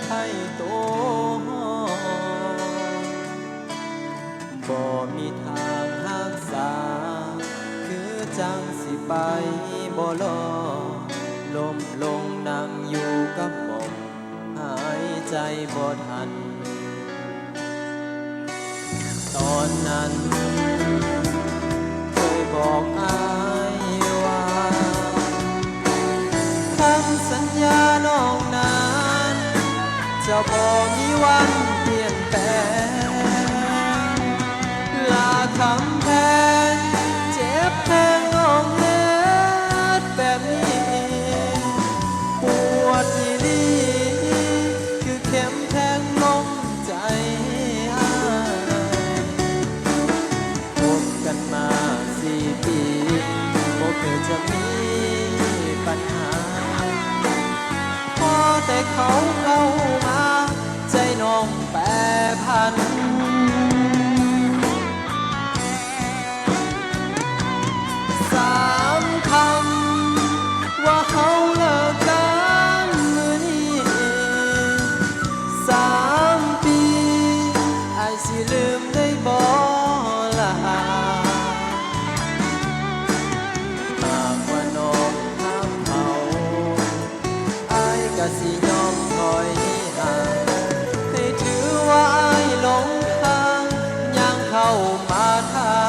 ไทยโตบ่มีทางหักษาคือจังสิไปบ่รอลมลงนั่งอยู่กับหม่อมหายใจบ่ทันตอนนั้นเคยบอกอายว่าคำสัญญาน้องนั้นจะบ่มีวันเปลี่ยนแปลงลาคำแพงเจ็บแทงน้องเฮ็ดแบบนี้ปวดอีหลีคือเข็มแทงลงใจอ้ายคบกันมา4 ปีบ่เคยจะมีปัญหาพอแต่เขาเข้ามาใจน้องแปรผัน3 คำว่าเขาเลิกกันมื้อนี้3 ปีอ้ายสิลืมได้บ่ล่ะหากว่าน้องถามเขาอ้ายก็สิยอมถอยห่างให้ถือว่าอ้ายหลงทางย่างเข้ามาทาง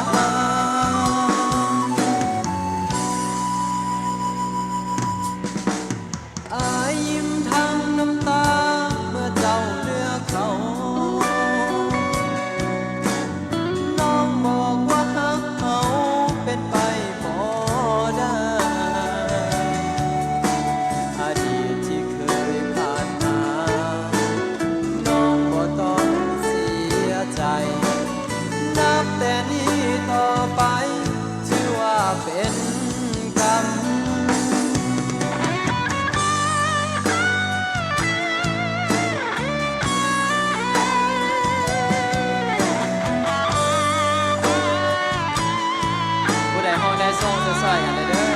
อายยิ้มทั้งน้ำตาเมื่อเจ้าเลือกเขาน้องบอกว่าหักเขาเป็นไปบ่ได้อดีตที่เคยผ่านมาน้องบ่ต้องเสียใจนับแต่นี้ต่อไปถือว่าเป็นกรรมผู้ใดห้องได้ส่งจะใส่กันเลยเด้อ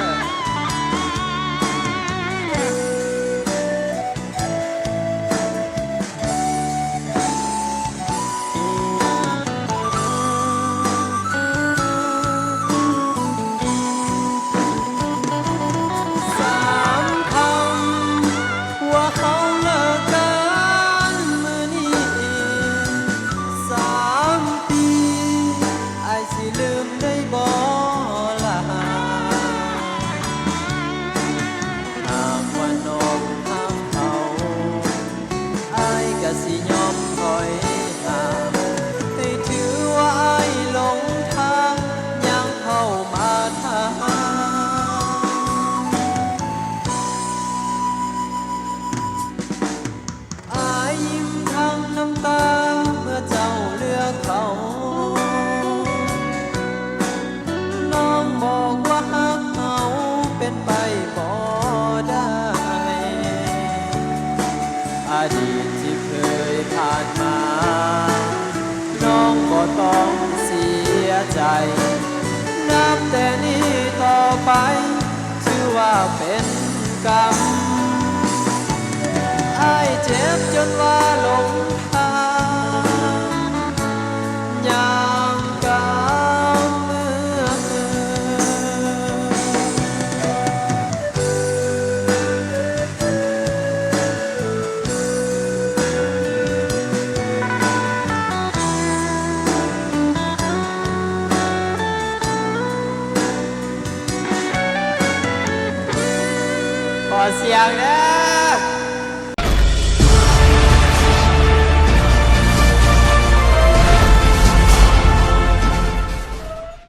3 คำว่าเขาเลิกกันมื้อนี้3 ปีอ้ายสิลืมได้บ่ล่ะหากว่าน้องถามเขาอ้ายก็สิยอมถอยห่างให้ถือว่าอ้ายหลงทางย่างเข้ามาทางอายยิ้มทั้งน้ำตาเมื่อเจ้าเลือกเขาน้องบอกว่าหักเขาเป็นไปบ่ได้อดีตที่เคยผ่านมาน้องบ่ต้องเสียใจนับแต่นี้ต่อไปถือว่าเป็นกรรมอ้ายเจ็บจนว่าหลง